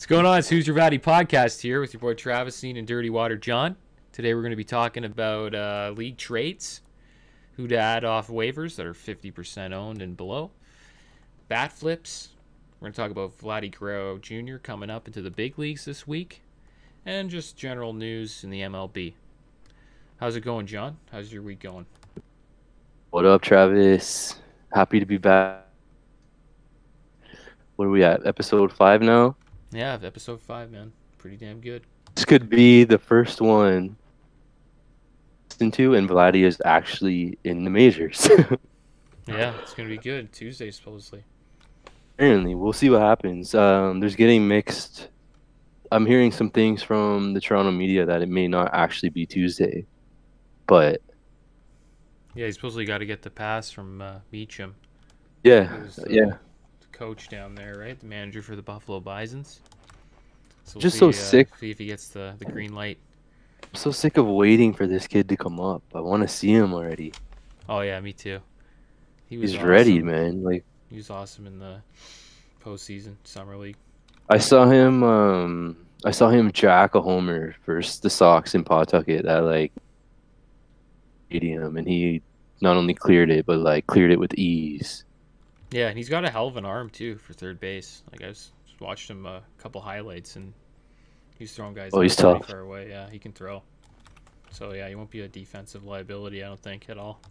What's going on? It's Who's Your Vladdy podcast here with your boy Travis Seen and Dirty Water John. Today we're going to be talking about league trades, who to add off waivers that are 50% owned and below, bat flips. We're going to talk about Vladdy Jr. coming up into the big leagues this week, and just general news in the MLB. How's it going, John? How's your week going? What up, Travis? Happy to be back. What are we at? Episode 5 now? Yeah, episode 5, man. Pretty damn good. This could be the first one listen to, and Vladdy is actually in the majors. Yeah, it's going to be good. Tuesday, supposedly. Apparently, we'll see what happens. There's getting mixed. I'm hearing some things from the Toronto media that it may not actually be Tuesday, but Yeah, he supposedly got to get the pass from Meacham. yeah, The coach down there, right? The manager for the Buffalo Bisons. So Just so sick. See if he gets the green light. I'm so sick of waiting for this kid to come up. I want to see him already. Oh yeah, me too. Was He's awesome. ready, man. Like, he was awesome in the postseason summer league. I saw him jack a homer versus the Sox in Pawtucket at like stadium, and he not only cleared it, but like cleared it with ease. Yeah, and he's got a hell of an arm too for third base. Like I watched him a couple highlights, and he's throwing guys. Oh, he's pretty tough. far away. Yeah, he can throw. So yeah, he won't be a defensive liability, I don't think, at all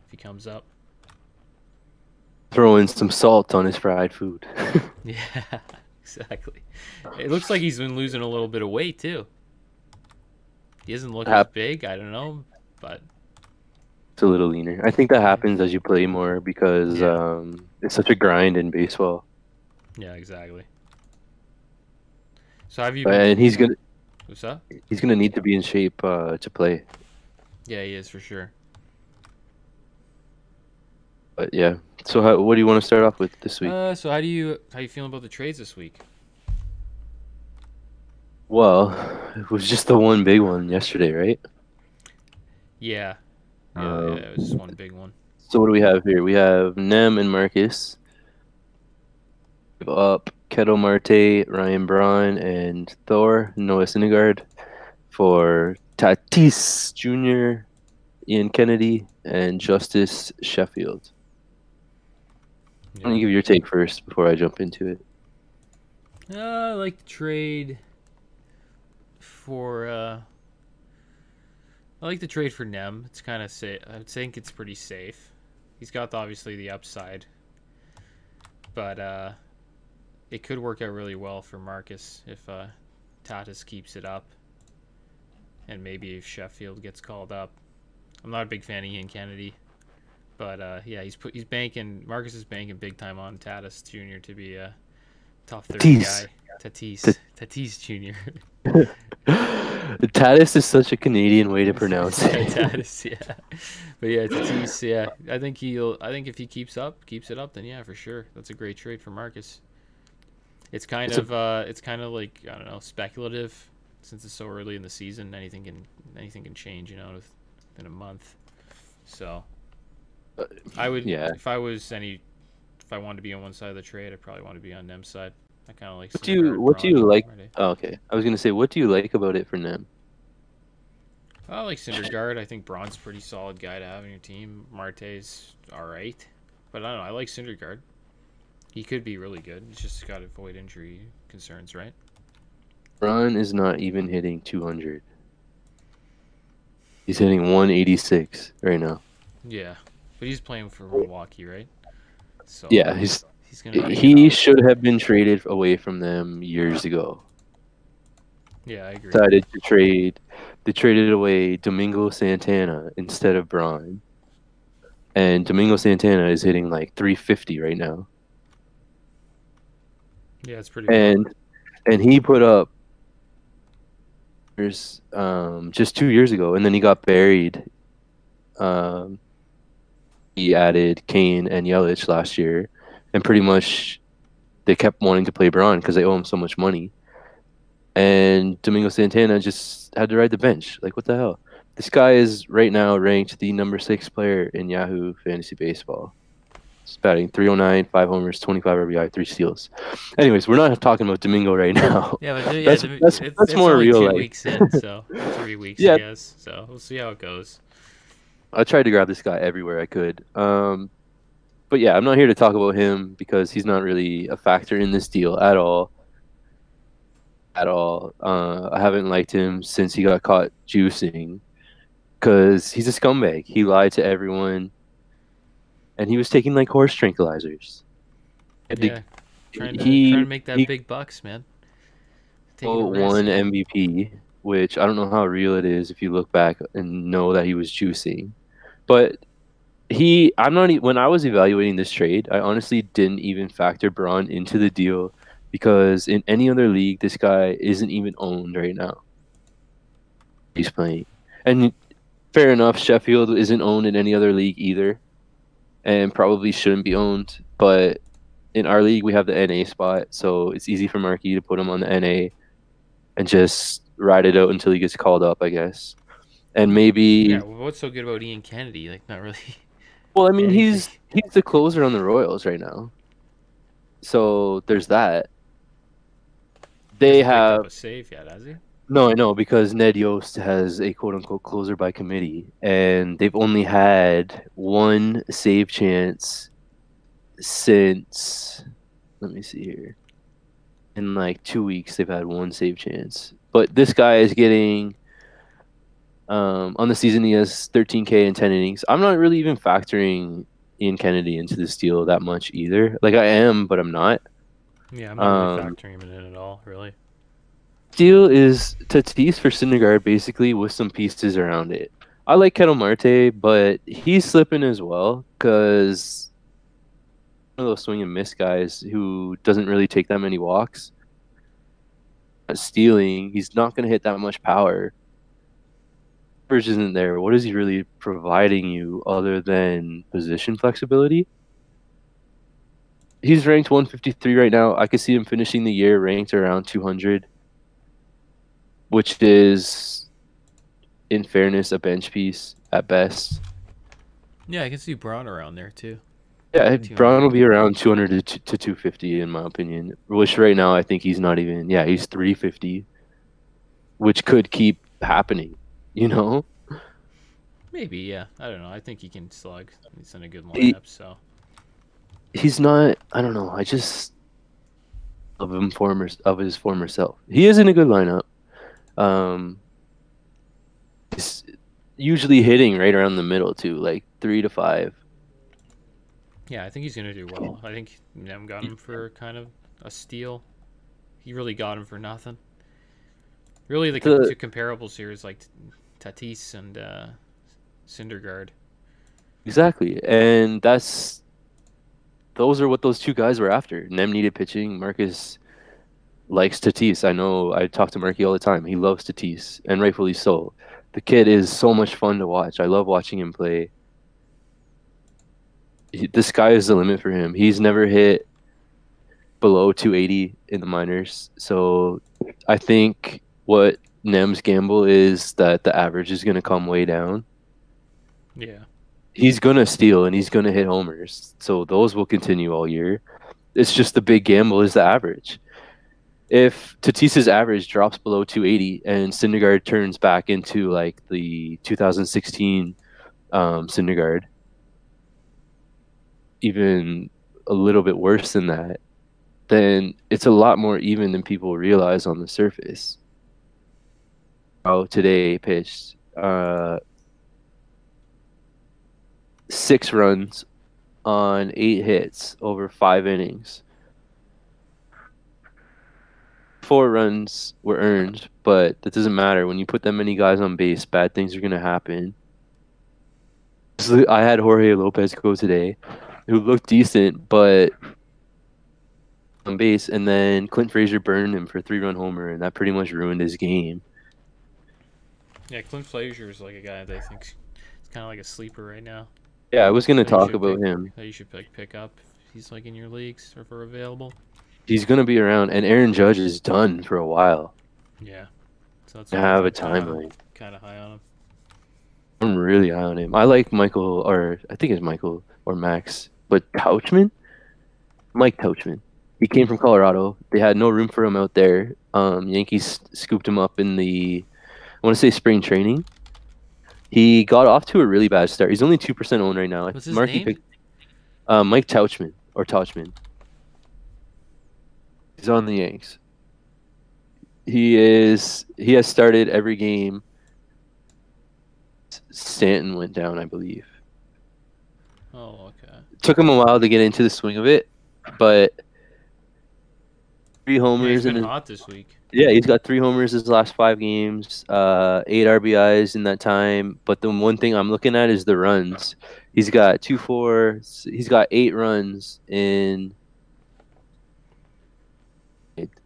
if he comes up. Throwing some salt on his fried food. Yeah, exactly. It looks like he's been losing a little bit of weight too. He doesn't look as big. I don't know, but it's a little leaner. I think that happens as you play more because it's such a grind in baseball. Yeah, exactly. So have you? And he's gonna. What's up? He's gonna need to be in shape to play. Yeah, he is for sure. But yeah. So what do you want to start off with this week? So how you feeling about the trades this week? Well, it was just the one big one yesterday, right? Yeah. Yeah, it was just one big one. So what do we have here? We have Nem and Marcus. Give up Keto Marte, Ryan Braun, and Thor, Noah Syndergaard for Tatis Jr., Ian Kennedy, and Justice Sheffield. Yeah. Why don't you give your take first before I jump into it? I like the trade for I like the trade for Nem. It's kind of safe. I think it's pretty safe. He's got obviously the upside, but it could work out really well for Marcus if Tatis keeps it up, and maybe if Sheffield gets called up. I'm not a big fan of Ian Kennedy, but yeah, he's banking. Marcus is banking big time on Tatis Jr. to be a top 30 guy. Tatis Jr. Tatis is such a Canadian way to pronounce it. Tatis, yeah. But yeah, Tatis, yeah. I think if he keeps it up, then yeah, for sure. That's a great trade for Marcus. It's kind of like, I don't know, speculative since it's so early in the season. Anything can change, within a month. So I would, if I wanted to be on one side of the trade, I'd probably want to be on Nem's side. I kind of like. What do you like? Oh, okay, I was gonna say, what do you like about it for Nem? I like Syndergaard. I think Braun's a pretty solid guy to have on your team. Marte's all right, but I don't know. I like Syndergaard. He could be really good. He's just got to avoid injury concerns, right? Braun is not even hitting 200. He's hitting 186 right now. Yeah, but he's playing for Milwaukee, right? So yeah, he should have been traded away from them years ago. Yeah, I agree. Decided to trade. They traded away Domingo Santana instead of Braun, and Domingo Santana is hitting like 350 right now. Yeah, it's pretty good. And he put up just 2 years ago, and then he got buried. He added Kane and Yelich last year, and pretty much they kept wanting to play Braun because they owe him so much money. And Domingo Santana just had to ride the bench. Like, what the hell? This guy is right now ranked the number 6 player in Yahoo Fantasy Baseball. He's batting 309, 5 homers, 25 RBI, 3 steals. Anyways, we're not talking about Domingo right now. Yeah, but yeah, That's it's more only real 2 weeks life. in, so or 3 weeks, I Yeah, guess. So we'll see how it goes. I tried to grab this guy everywhere I could. But yeah, I'm not here to talk about him because he's not really a factor in this deal at all. At all. I haven't liked him since he got caught juicing because he's a scumbag. He lied to everyone, and he was taking like horse tranquilizers. And Yeah, trying to he make that he big bucks, man. Taking a won risk. MVP, which I don't know how real it is if you look back and know that he was juicing. But I'm not when I was evaluating this trade, I honestly didn't even factor Braun into the deal because in any other league, this guy isn't even owned right now. He's playing, and fair enough, Sheffield isn't owned in any other league either, and probably shouldn't be owned. But in our league, we have the NA spot, so it's easy for Marquis to put him on the NA and just ride it out until he gets called up, I guess. And Yeah, maybe, well, what's so good about Ian Kennedy? Like, not really well, I mean, anything. he's the closer on the Royals right now, so there's that. He They hasn't picked up have a save yet, has he? no, I know because Ned Yost has a quote unquote closer by committee, and they've only had one save chance since, let me see here, in like 2 weeks they've had one save chance. But this guy is getting on the season he has 13K and 10 innings. I'm not really even factoring Ian Kennedy into this deal that much either. Like I am, but I'm not. Yeah, I'm not really factoring him in at all, really. Deal is Tatis for Syndergaard basically with some pieces around it. I like Kettle Marte, but he's slipping as well because one of those swing and miss guys who doesn't really take that many walks. Stealing, he's not going to hit that much power. Average isn't there. What is he really providing you other than position flexibility? He's ranked 153 right now. I could see him finishing the year ranked around 200. Which is, in fairness, a bench piece at best. Yeah, I can see Braun around there too. Yeah, Braun will be around 200 to 250 in my opinion. Which right now I think he's not even. Yeah, he's 350, which could keep happening. You know. Maybe, yeah. I don't know. I think he can slug. He's in a good lineup, so. He's not. I don't know. I just of his former self. He is in a good lineup. He's usually hitting right around the middle too, like 3 to 5. Yeah, I think he's gonna do well. I think Nem got him for kind of a steal. He really got him for nothing. Really, the two comparables here is like Tatis and Syndergaard. Exactly, and those are what those two guys were after. Nem needed pitching. Marcus likes Tatis. I know. I talk to Marky all the time. He loves Tatis, and rightfully so. The kid is so much fun to watch. I love watching him play. The sky is the limit for him. He's never hit below 280 in the minors. So I think what Nem's gamble is that the average is going to come way down. Yeah. He's going to steal and he's going to hit homers. So those will continue all year. It's just the big gamble is the average. If Tatis's average drops below 280 and Syndergaard turns back into like the 2016 Syndergaard, even a little bit worse than that, then it's a lot more even than people realize on the surface. Oh, today pitched 6 runs on 8 hits over 5 innings. 4 runs were earned, but that doesn't matter. When you put that many guys on base, bad things are going to happen. So I had Jorge Lopez go today, who looked decent, but on base, and then Clint Frazier burned him for a 3-run homer, and that pretty much ruined his game. Yeah, Clint Frazier is like a guy that I think is kind of like a sleeper right now. Yeah, I was going to talk about him. That you should pick up if he's like in your leagues or if are available. He's going to be around, and Aaron Judge is done for a while. Yeah. So that's I have a timeline. Kind of high on him. I'm really high on him. I like Michael, or I think it's Michael or Max But Mike Tauchman, he came from Colorado. They had no room for him out there. Yankees scooped him up in the, I want to say, spring training. He got off to a really bad start. He's only 2% owned right now. What's his name? Mike Tauchman or Tauchman. He's on the Yanks. He has started every game. Stanton went down, I believe. Oh, okay. Took him a while to get into the swing of it, but 3 homers. He's been hot this week. Yeah, he's got 3 homers his last 5 games, 8 RBIs in that time. But the one thing I'm looking at is the runs. He's got 8 runs in,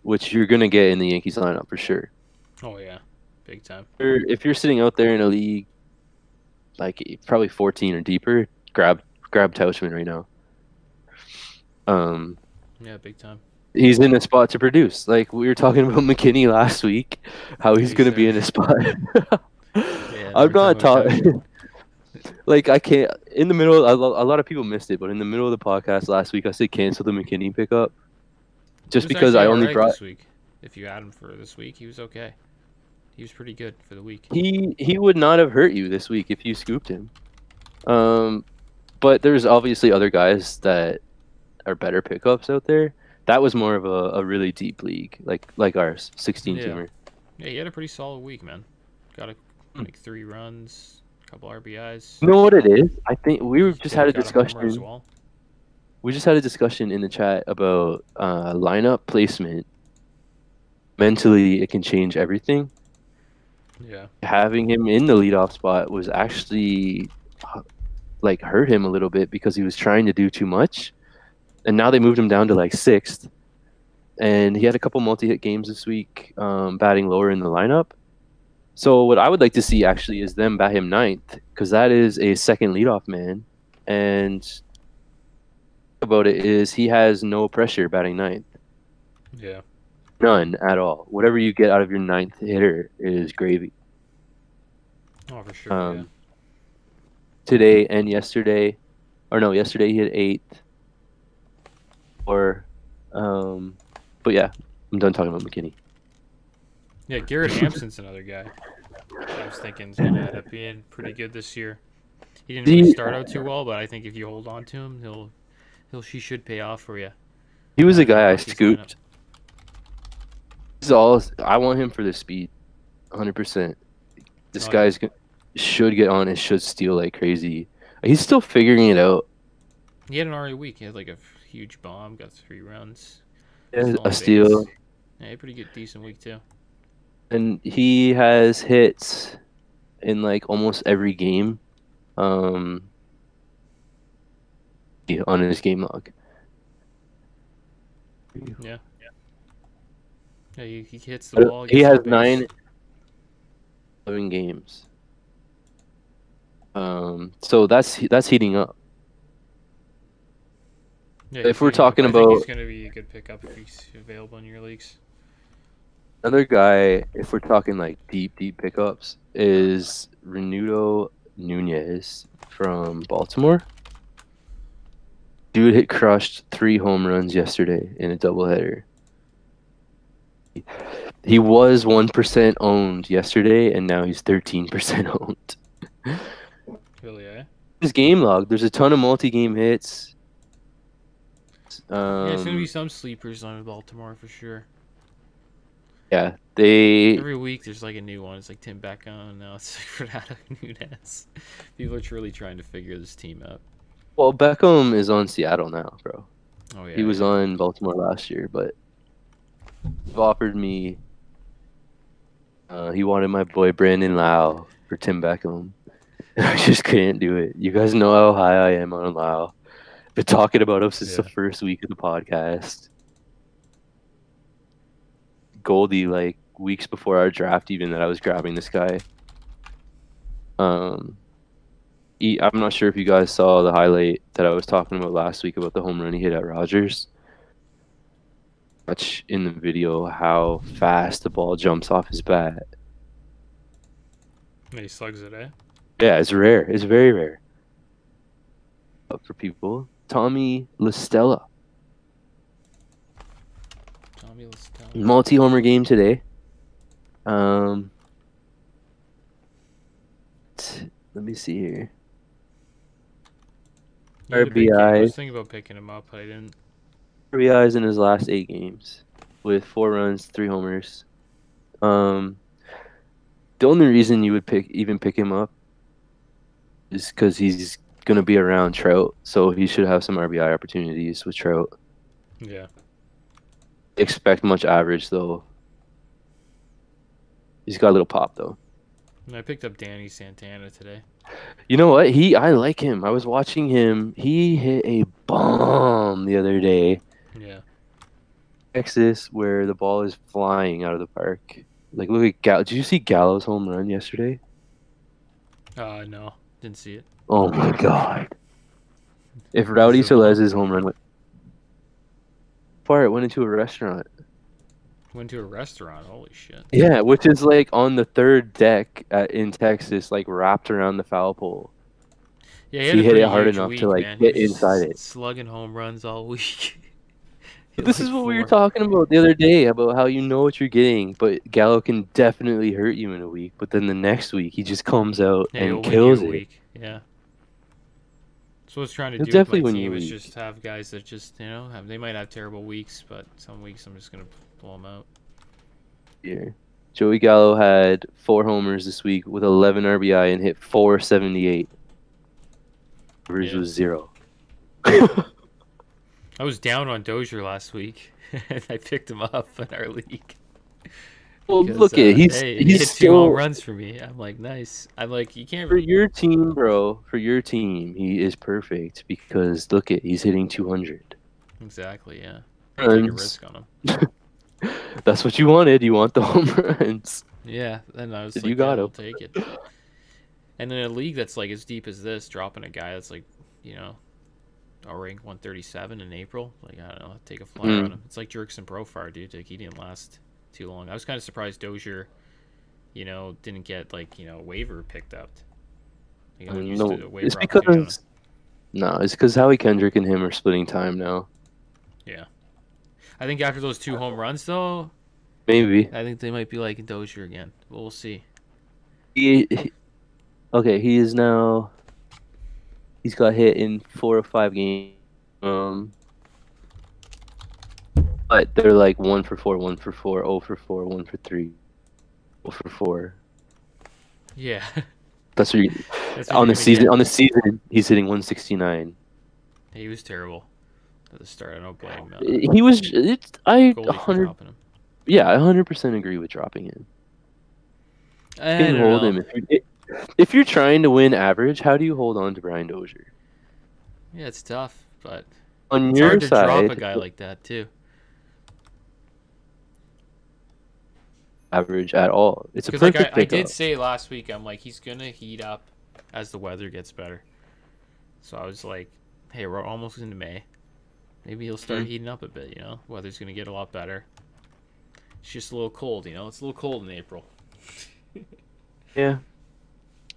which you're gonna get in the Yankees lineup for sure. Oh yeah, big time. If you're sitting out there in a league, like probably 14 or deeper, grab Tauchman right now. Yeah, big time. He's in a spot to produce. Like we were talking about McKinney last week, how he's going to be in a spot. Yeah, I'm not talking. Like I can't. In the middle, a lot of people missed it, but in the middle of the podcast last week, I said cancel the McKinney pickup, just because I only brought. This week. If you add him for this week, he was okay. He was pretty good for the week. He would not have hurt you this week if you scooped him. But there's obviously other guys that are better pickups out there. That was more of a really deep league, like ours, 16-teamer. Yeah, he had a pretty solid week, man. Got like 3 runs, a couple RBIs. You know what it is? I think we just had a discussion. As well. We just had a discussion in the chat about lineup placement. Mentally, it can change everything. Yeah. Having him in the leadoff spot was actually like hurt him a little bit because he was trying to do too much. And now they moved him down to like 6th. And he had a couple multi-hit games this week, batting lower in the lineup. So what I would like to see actually is them bat him 9th, because that is a second leadoff man. And about it is he has no pressure batting 9th. Yeah. None at all. Whatever you get out of your 9th hitter is gravy. Oh, for sure. Yeah. Today and yesterday, yesterday he hit 8th. But yeah, I'm done talking about McKinney. Yeah, Garrett Hampson's another guy I was thinking is going to end up being pretty good this year. He didn't really start out too well, but I think if you hold on to him, he should pay off for you. He was a guy I scooped. I want him for the speed, 100%. This guy should get on and should steal like crazy. He's still figuring it out. He had an alright week. He had like a huge bomb, got 3 runs. Yeah, a steal. Yeah, pretty good, decent week too. And he has hits in like almost every game, on his game log. Yeah. Yeah, he hits the ball. He has 9 11 games. So that's heating up. Yeah, if we're talking about, he's going to be a good pickup if he's available in your leagues. Another guy, if we're talking like deep pickups, is Renudo Nunez from Baltimore. Dude hit crushed 3 home runs yesterday in a doubleheader. He was 1% owned yesterday, and now he's 13% owned. Really, eh? His game log, there's a ton of multi-game hits. Yeah, there's gonna be some sleepers on Baltimore for sure. Yeah, every week there's like a new one. It's like Tim Beckham, and now it's like Fernando Nunez. People are truly trying to figure this team out. Well, Beckham is on Seattle now, bro. Oh yeah. He was on Baltimore last year, but he offered me. He wanted my boy Brandon Lau for Tim Beckham. I just couldn't do it. You guys know how high I am on Lau. Been talking about him since the first week of the podcast. Goldie, like weeks before our draft, even that I was grabbing this guy. I'm not sure if you guys saw the highlight that I was talking about last week about the home run he hit at Rogers. Watch in the video how fast the ball jumps off his bat. And he slugs it, eh? Yeah, it's rare. It's very rare. But for people, Tommy LaStella. Tommy LaStella. Multi-homer game today. Let me see here. I was RBI. thinking about picking him up, but I didn't. RBIs in his last 8 games with 4 runs, 3 homers. The only reason you would pick him up is because he's gonna be around Trout, so he should have some RBI opportunities with Trout. Yeah. Expect much average though. He's got a little pop though. And I picked up Danny Santana today. You know what? I like him. I was watching him. He hit a bomb the other day. Yeah. Texas, where the ball is flying out of the park. Like, look at Gallo. Did you see Gallo's home run yesterday? No, didn't see it. Oh my God! If Rowdy Telez's home run went far, it went into a restaurant. Went to a restaurant. Holy shit. Yeah, which is like on the 3rd deck in Texas, like wrapped around the foul pole. Yeah, he hit it hard huge enough week, to like man. get inside it. Slugging home runs all week. This is what we were talking about the other day, about how you know what you're getting, but Gallo can definitely hurt you in a week. But then the next week, he just comes out and kills it. Week. Yeah. So what I was trying to He'll do definitely with my win you team a is week. just have guys that just, they might have terrible weeks, but some weeks I'm just going to blow them out. Here. Joey Gallo had 4 homers this week with 11 RBI and hit .478. Average was 0. I was down on Dozier last week, and I picked him up in our league. Well, look at he hit two home runs for me. I'm like, nice. I'm like, you can't. For your team, bro. For your team, he is perfect because look at he's hitting 200. Exactly. Yeah. Take a risk on him. That's what you wanted. You want the home runs. Yeah. Then I was like, you got I'll take it. And in a league that's like as deep as this, dropping a guy that's like, I'll rank 137 in April. Like, I don't know, take a flyer on him. It's like Jerkson Profar, dude. Like, he didn't last too long. I was kind of surprised Dozier, didn't get waiver picked up. No, it's because Howie Kendrick and him are splitting time now. Yeah, I think after those 2 home runs, though, maybe I think they might be like Dozier again. We'll see. Okay, he is now. He's got hit in 4 or 5 games. But they're like 1 for 4, 1 for 4, 0 for 4, 1 for 3, 0 for 4. Yeah. That's what on the season. Get. On the season, he's hitting 169. He was terrible at the start. I don't blame him. He was. I 100. Yeah, I 100% agree with dropping him. I can hold him if you're trying to win average. How do you hold on to Brian Dozier? Yeah, it's tough, but on it's your hard to side, drop a guy like that too. Average at all. It's a perfect I did say last week, I'm like, he's gonna heat up as the weather gets better. So I was like, hey, we're almost into May. Maybe he'll start heating up a bit. Weather's gonna get a lot better. It's just a little cold. It's a little cold in April. Yeah,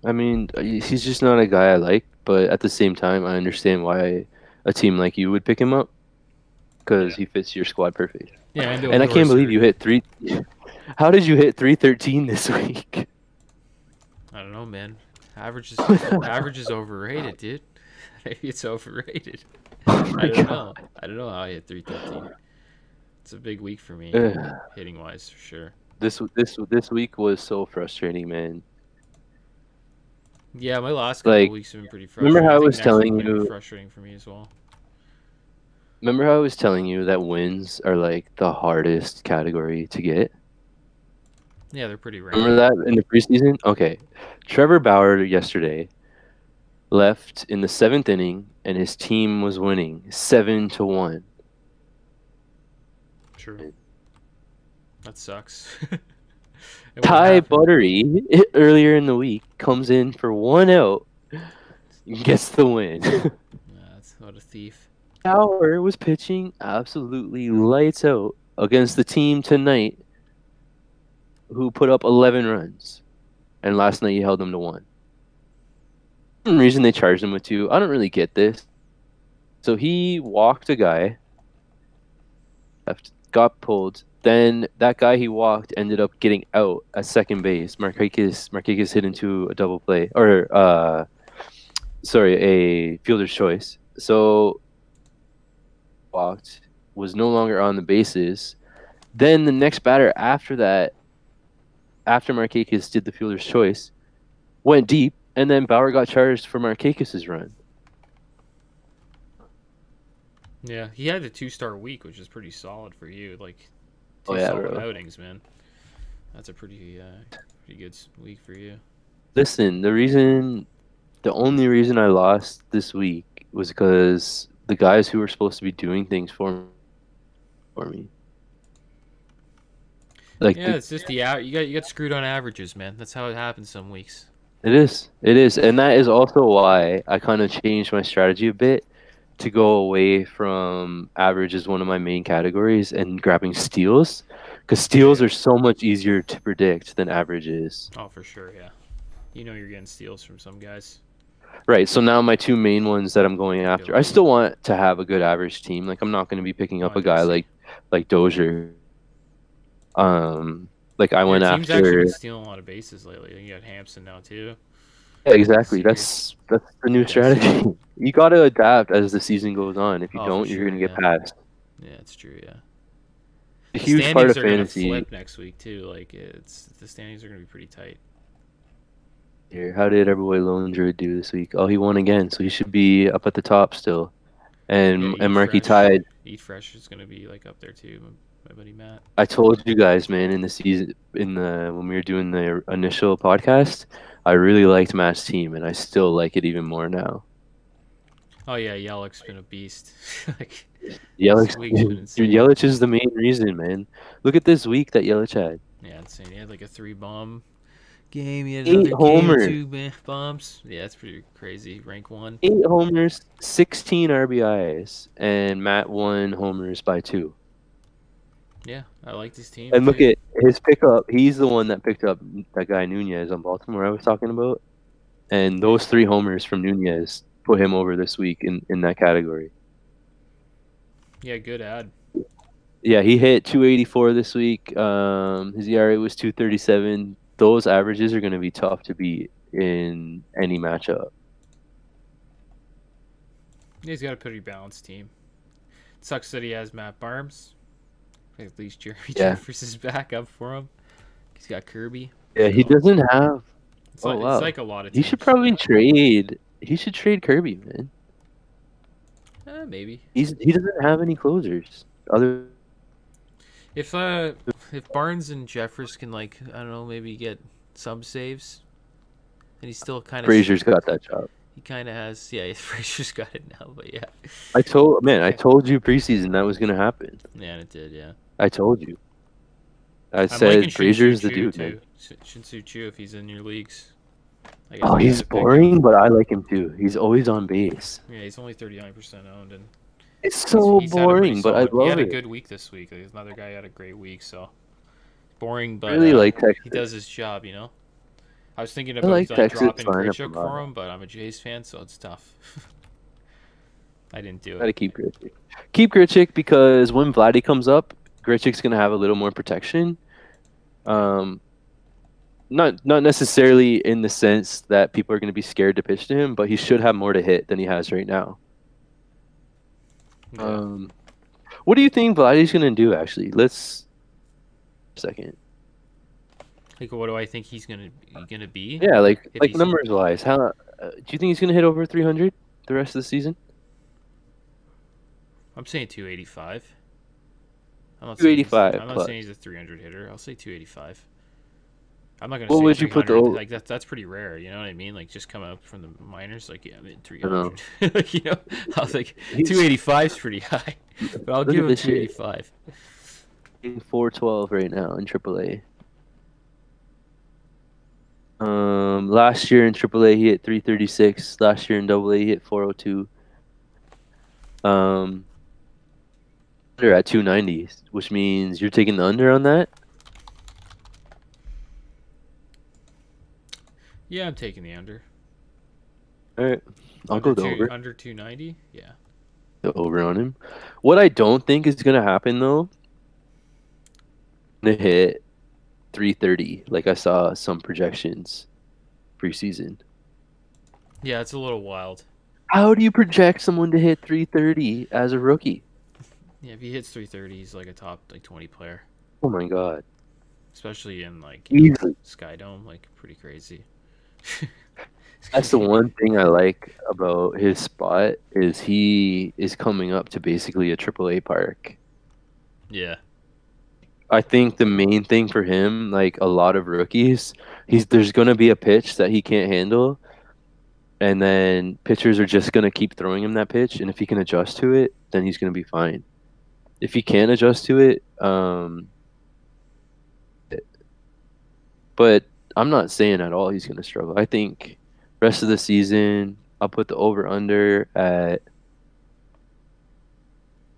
I mean, he's just not a guy I like. But at the same time, I understand why a team like you would pick him up because he fits your squad perfect. Yeah, and I can't believe you hit 3. How did you hit 313 this week? I don't know, man. Average is overrated, dude. Maybe it's overrated. I don't know how I hit 313. It's a big week for me, hitting wise, for sure. This week was so frustrating, man. Yeah, my last couple weeks have been pretty frustrating. Remember how I was telling you? Frustrating for me as well. Remember how I was telling you that wins are like the hardest category to get? Yeah, they're pretty rare. Remember that in the preseason? Okay. Trevor Bauer yesterday left in the 7th inning, and his team was winning 7-1. True. That sucks. Ty Buttery earlier in the week comes in for 1 out, gets the win. That's what a thief. Bauer was pitching absolutely lights out against the team tonight, who put up 11 runs, and last night he held them to 1. The reason they charged him with 2, I don't really get this. So he walked a guy, got pulled. Then that guy he walked ended up getting out at second base. Marquez hit into a double play, or sorry, a fielder's choice. So walked, was no longer on the bases. Then the next batter after that, after Marquez did the fielder's choice, went deep, and then Bauer got charged for Marquez's run. Yeah, he had a 2-star week, which is pretty solid for you. Like, two Oh yeah, solid bro. outings, man. That's a pretty good week for you. Listen, the only reason I lost this week was because the guys who were supposed to be doing things for me. Like Yeah, it's just you got screwed on averages, man. That's how it happens some weeks. it is, and that is also why I kind of changed my strategy a bit to go away from average as one of my main categories and grabbing steals, because steals are so much easier to predict than average is. Oh, for sure, yeah. You know you're getting steals from some guys. Right, so now my two main ones that I'm going after, I still want to have a good average team. Like I'm not going to be picking up a guy like Dozier. Like I went team's after. actually been stealing a lot of bases lately. You got Hampson now too. Yeah, exactly. That's the new strategy. You got to adapt as the season goes on. If you don't, you're going to get passed. Yeah, it's true. Yeah. A huge part of fantasy. Flip next week too. Like the standings are going to be pretty tight. Here, how did our boy Lone Druid do this week? Oh, he won again, so he should be up at the top still. And Marky tied. Eat Fresh is going to be like up there too. My buddy Matt. I told you guys, man, in the season, when we were doing the initial podcast, I really liked Matt's team, and I still like it even more now. Oh yeah, Yelich's been a beast. Like Yelich is the main reason, man. Look at this week that Yelich had. Yeah, insane. He had like a 3-bomb game. He had 8 homers. 2 bombs. Yeah, that's pretty crazy. Rank 1. 8 homers, 16 RBIs, and Matt won homers by 2. Yeah, I like this team. And look at his pickup. He's the one that picked up that guy Nunez on Baltimore I was talking about. And those 3 homers from Nunez put him over this week in that category. Yeah, good ad. Yeah, he hit 284 this week. His ERA was 237. Those averages are going to be tough to beat in any matchup. He's got a pretty balanced team. It sucks that he has Matt Barnes. At least Jeremy Jeffers is back up for him. He's got Kirby. Yeah, he doesn't have. It's like a lot of teams. He should probably trade. He should trade Kirby, man. Maybe. He doesn't have any closers. If Barnes and Jeffers can, like, I don't know, maybe get some saves, and he's still kind of. Frazier's got that job. He kind of has, yeah. Frazier's got it now, but yeah. I told you preseason that was gonna happen. Yeah, and it did, yeah. I told you. I said Frazier's the dude, man. Shin-Soo Choo, if he's in your leagues. Oh, he's boring, but I like him too. He's always on base. Yeah, he's only 39% owned, and it's so boring, but I love it. He had a good week this week. Like, another guy had a great week, so boring, but really like Texas. He does his job, you know. I was thinking about dropping Grichuk for him, but I'm a Jays fan, so it's tough. I didn't do it. Gotta keep Grichuk. Keep Grichuk because when Vladdy comes up, Grichuk's gonna have a little more protection. Not necessarily in the sense that people are gonna be scared to pitch to him, but he should have more to hit than he has right now. Yeah. What do you think Vladdy's gonna do? Actually, let's. Second. Like, what do I think he's gonna be? Yeah, like numbers wise, how do you think he's gonna hit over 300 the rest of the season? I'm saying 285. 285. I'm not saying he's a 300 hitter. I'll say 285. I'm not gonna. What say would you put the like that's pretty rare. You know what I mean? Like just come up from the minors. Like yeah, I'm in 300. You know, I was like 285 is pretty high, but I'll give him 285. 412 right now in AAA. Last year in AAA he hit 336. Last year in AA he hit 402. Under at 290, which means you're taking the under on that. Yeah, I'm taking the under. All right, I'll go the over. Under 290, yeah. the over on him. What I don't think is gonna happen though, to hit 330 like I saw some projections preseason. Yeah, it's a little wild. How do you project someone to hit 330 as a rookie? Yeah, if he hits 330, he's like a top like 20 player, Oh my god. especially in like Easily. Sky Dome, like pretty crazy. That's the one thing I like about his spot is he is coming up to basically a AAA park. Yeah. I think the main thing for him, like a lot of rookies, there's gonna be a pitch that he can't handle, and then pitchers are just gonna keep throwing him that pitch, and if he can adjust to it, then he's gonna be fine. If he can't adjust to it, but I'm not saying at all he's gonna struggle. I think rest of the season, I'll put the over under at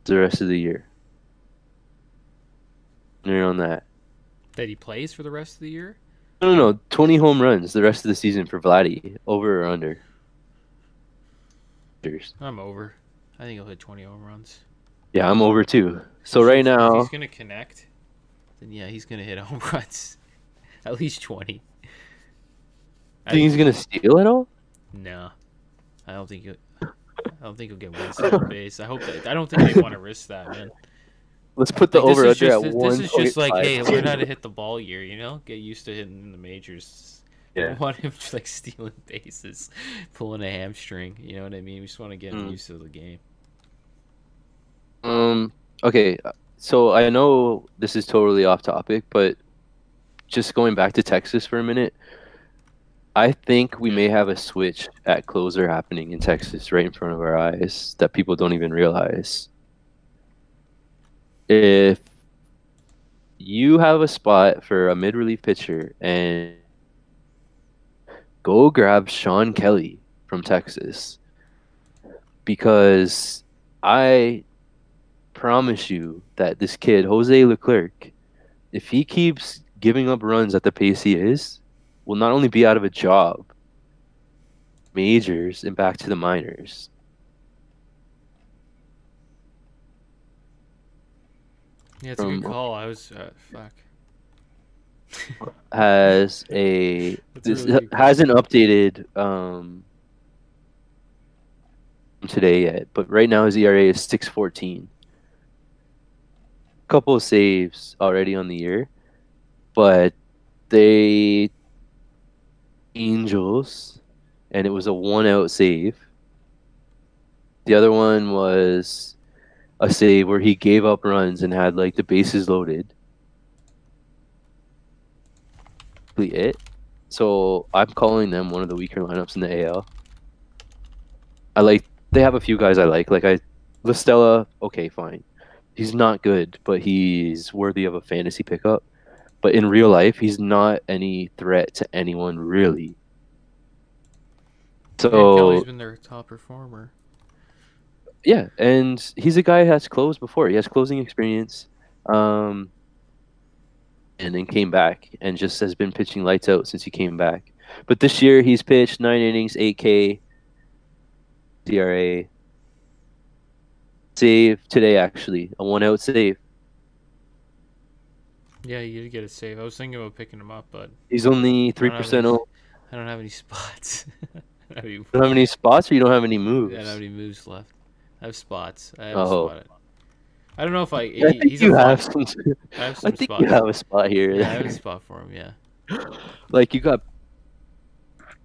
the rest of the year. Near on that. That he plays for the rest of the year? No. 20 home runs the rest of the season for Vladdy. Over or under? Cheers. I'm over. I think he'll hit 20 home runs. Yeah, I'm over too. So right If now, he's gonna connect, then yeah, he's gonna hit home runs. At least 20. think he's gonna steal it all? No, I don't think he'll get one stolen base. I hope that. I don't think they want to risk that, man. Let's put the Like, over under at this is just like, 1.5. hey, learn how to hit the ball here. You know, get used to hitting in the majors. Yeah. We want him just like stealing bases, pulling a hamstring. You know what I mean? We just want to get him used to the game. Okay, so I know this is totally off topic, but just going back to Texas for a minute, I think we may have a switch at closer happening in Texas right in front of our eyes that people don't even realize. If you have a spot for a mid-relief pitcher and go grab Sean Kelly from Texas, because I promise you that this kid, Jose Leclerc, if he keeps giving up runs at the pace he is, will not only be out of a job, majors, and back to the minors. Yeah, it's a good call. I was fuck. Has hasn't updated today yet, but right now his ERA is 6.14. Couple of saves already on the year, but they Angels, and it was a 1-out save. The other one was a save where he gave up runs and had like the bases loaded. It. So I'm calling them one of the weaker lineups in the AL. They have a few guys I like. Listella, okay, fine. He's not good, but he's worthy of a fantasy pickup. But in real life, he's not any threat to anyone, really. So Kelly's been their top performer. Yeah, and he's a guy who has closed before. He has closing experience, and then came back and just has been pitching lights out since he came back. But this year, he's pitched 9 innings, 8K, DRA. Save today, actually. A 1-out save. Yeah, you did get a save. I was thinking about picking him up, but He's only 3% owned. I don't have any spots. You don't have any spots, or you don't have any moves? I don't have any moves left. I have spots. I have Oh. a spot. I don't know if I think you have some. I have some I think spots. you have a spot here. Yeah, I have a spot for him. Yeah. Like you got.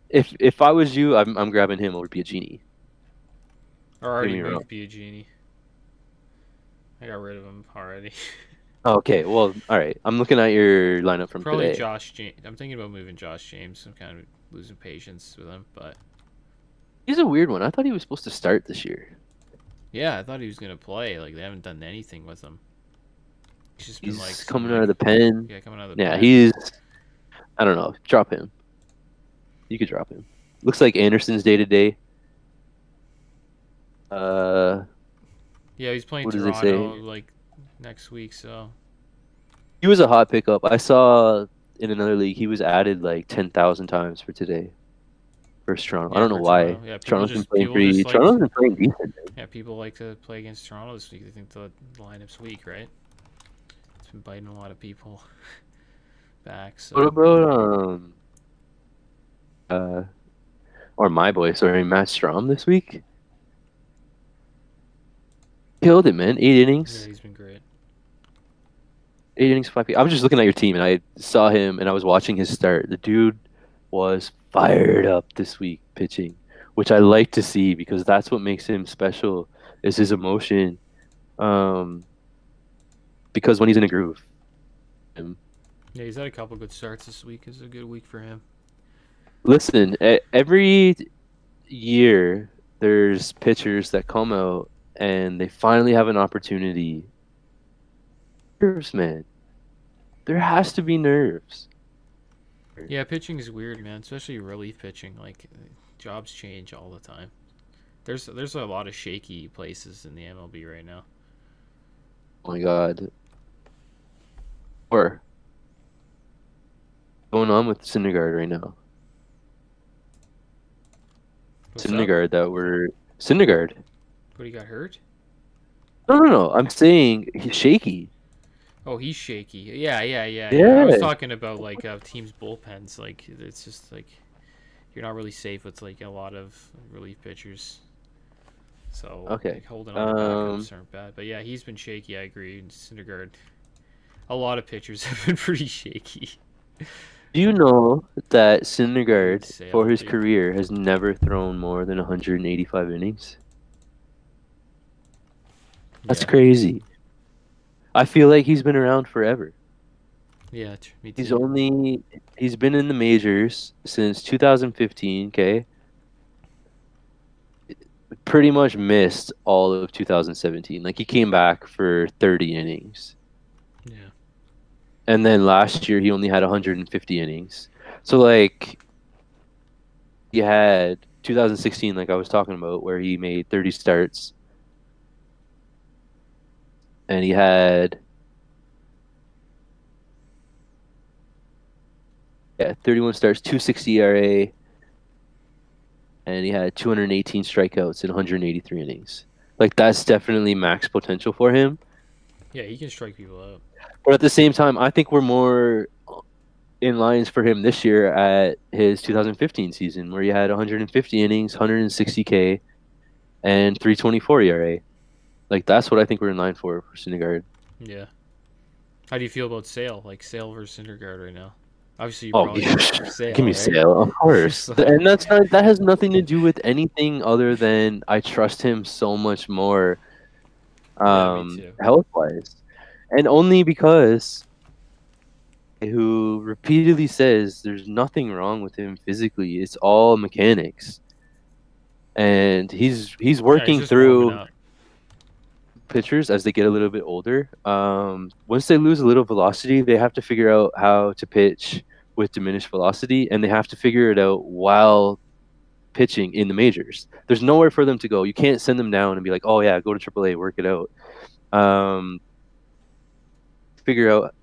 If I was you, I'm grabbing him over Biagini. Or already moved Biagini. I got rid of him already. Okay, well, all right. I'm looking at your lineup from Probably today. Josh James. I'm thinking about moving Josh James. I'm kind of losing patience with him, but He's a weird one. I thought he was supposed to start this year. yeah, I thought he was gonna play. Like they haven't done anything with him. He's just been like coming out of the pen. Yeah, coming out of the Yeah, pen. he's. I don't know. Drop him. You could drop him. Looks like Anderson's day to day. Yeah, he's playing What does it Toronto say? like next week, so He was a hot pickup. I saw in another league he was added like 10,000 times for today. versus Toronto. I Yeah, don't know for why. Toronto. Yeah, people just like Toronto's been playing decent. yeah, people like to play against Toronto this week. They think the lineup's weak, right? It's been biting a lot of people back. So What about uh or my boy, sorry, Matt Strom this week? Killed it, man. 8 yeah, innings. he's been great. 8 innings, 5 I was just looking at your team and I saw him and I was watching his start. The dude was fired up this week pitching, which I like to see because that's what makes him special is his emotion. Because when he's in a groove. Yeah, he's had a couple good starts this week. It's a good week for him. Listen, every year there's pitchers that come out and they finally have an opportunity. Nerves, man. There has to be nerves. Yeah, pitching is weird, man. Especially relief pitching. Like jobs change all the time. There's a lot of shaky places in the MLB right now. Oh my God. Or going on with Syndergaard right now. Syndergaard. But he got hurt? No. I'm saying he's shaky. Oh, he's shaky. Yeah. I Yeah. was talking about like teams' bullpens. Like it's just like you're not really safe with like a lot of relief pitchers. So Okay. like, holding on to backups aren't bad. But yeah, he's been shaky. I agree. And Syndergaard. A lot of pitchers have been pretty shaky. Do you know that Syndergaard, Sale, for his dude. career, has never thrown more than 185 innings? That's Yeah. crazy. I feel like he's been around forever. Yeah, me too. He's been in the majors since 2015, okay? Pretty much missed all of 2017. Like he came back for 30 innings. Yeah. And then last year he only had 150 innings. So like he had 2016 like I was talking about where he made 30 starts. And he had 31 starts, 260 ERA, and he had 218 strikeouts in 183 innings. Like that's definitely max potential for him. Yeah, he can strike people out. But at the same time, I think we're more in lines for him this year at his 2015 season where he had 150 innings, 160 K, and 324 ERA. Like that's what I think we're in line for Syndergaard. Yeah. How do you feel about Sale? Like Sale versus Syndergaard right now? Obviously, you Oh, probably Sale, give me right? Sale, of course. And that has nothing to do with anything other than I trust him so much more, Yeah, me too. health wise, and only because who repeatedly says there's nothing wrong with him physically. It's all mechanics, and he's working just warming through up. pitchers as they get a little bit older. Once they lose a little velocity, they have to figure out how to pitch with diminished velocity, and they have to figure it out while pitching in the majors. There's nowhere for them to go. You can't send them down and be like, oh yeah, go to AAA, work it out. Figure out.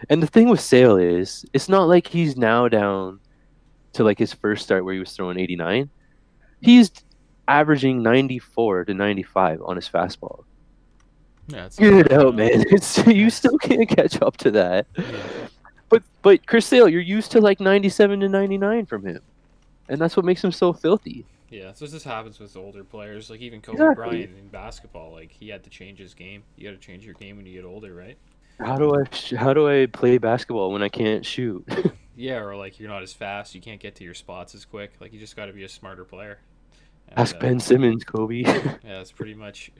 And the thing with Sale is, it's not like he's now down to like his first start where he was throwing 89. He's averaging 94 to 95 on his fastball. Yeah, it's Get it out, man. You still can't catch up to that. Yeah. But Chris Sale, you're used to like 97 to 99 from him, and that's what makes him so filthy. Yeah, so this happens with older players. Like even Kobe Exactly. Bryant in basketball, like he had to change his game. You got to change your game when you get older, right? How do I play basketball when I can't shoot? Yeah, or like you're not as fast. You can't get to your spots as quick. Like you just got to be a smarter player. And, Ask Ben Simmons, Kobe. Yeah, that's pretty much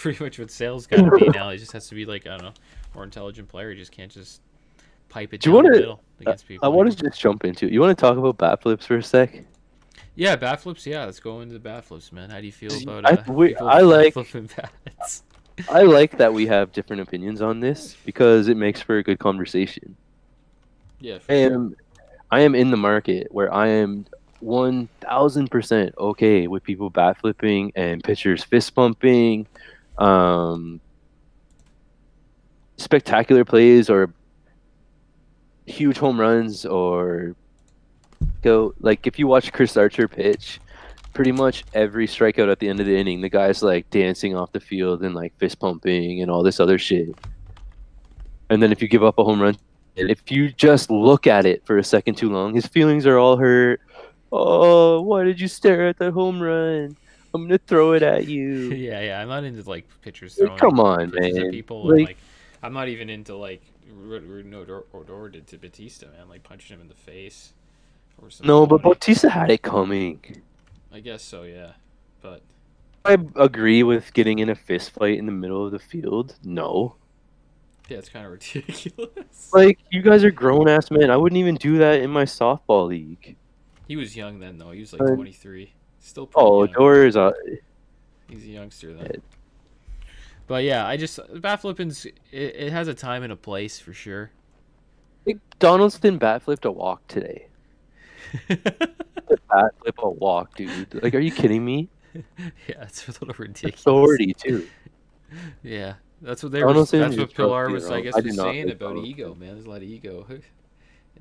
what Sale's got to be now. He just has to be like, I don't know, more intelligent player. He just can't just pipe it Do you down the wanna- middle against people. I want to just jump into it. You want to talk about bat flips for a sec? Yeah, bat flips. Yeah, let's go into the bat flips, man. How do you feel about people I like flipping bats? I like that we have different opinions on this because it makes for a good conversation. Yeah, I am in the market where I am 1000% okay with people bat flipping and pitchers fist pumping, spectacular plays or huge home runs or go like if you watch Chris Archer pitch pretty much every strikeout at the end of the inning, the guy's like dancing off the field and like fist pumping and all this other shit. And then if you give up a home run, and if you just look at it for a second too long, his feelings are all hurt. Oh, why did you stare at that home run? I'm gonna throw it at you. Yeah. I'm not into like pitchers Like, throwing come on, pitches at man. people, and Like, like I'm not even into like Odor did to Batista, man, like punching him in the face or something. no, but Bautista had it coming. I guess so, yeah. But I agree with getting in a fist fight in the middle of the field. No. yeah, it's kind of ridiculous. Like, you guys are grown ass men. I wouldn't even do that in my softball league. He was young then, though. He was like 23. Still pretty young. Odor is He's a youngster then. But yeah, bat flipping's it has a time and a place for sure. like, Donaldson bat flipped a walk today. Bat flip a walk, dude. Like, are you kidding me? Yeah, it's a little ridiculous. Authority too. Yeah, that's what that's what Pilar was, I guess, was saying about Donaldson. ego, man. There's a lot of ego in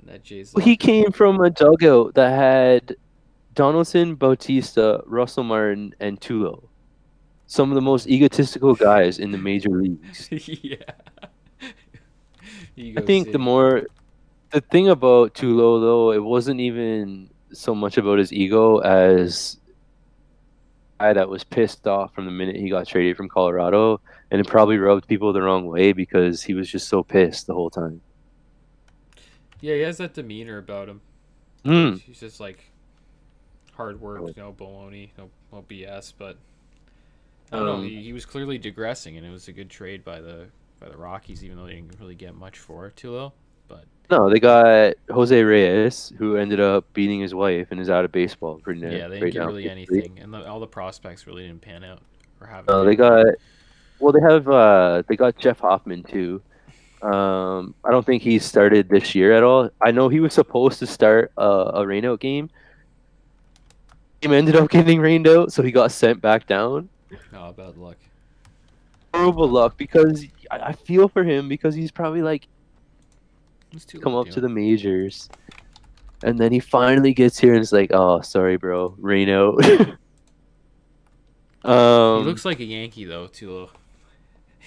that Jays. Well, he came from a dugout that had Donaldson, Bautista, Russell Martin, and Tulo. Some of the most egotistical guys in the major leagues. Yeah. I think the thing about Tulo, though, it wasn't even so much about his ego as a guy that was pissed off from the minute he got traded from Colorado, and it probably rubbed people the wrong way because he was just so pissed the whole time. Yeah, he has that demeanor about him. He's just like hard work, no baloney, no BS, but I don't know. He was clearly digressing, and it was a good trade by the Rockies, even though they didn't really get much for Tulo. But no, they got Jose Reyes, who ended up beating his wife and is out of baseball pretty now. Yeah, they didn't get really anything, and all the prospects really didn't pan out. No, they got Jeff Hoffman too. I don't think he started this year at all. I know he was supposed to start a rainout game. He ended up getting rained out, so he got sent back down. Oh, bad luck. Horrible luck, because I feel for him, because he's probably like come up to the majors, and then he finally gets here and it's like, oh, sorry, bro, rain out. He looks like a Yankee though, Tulo.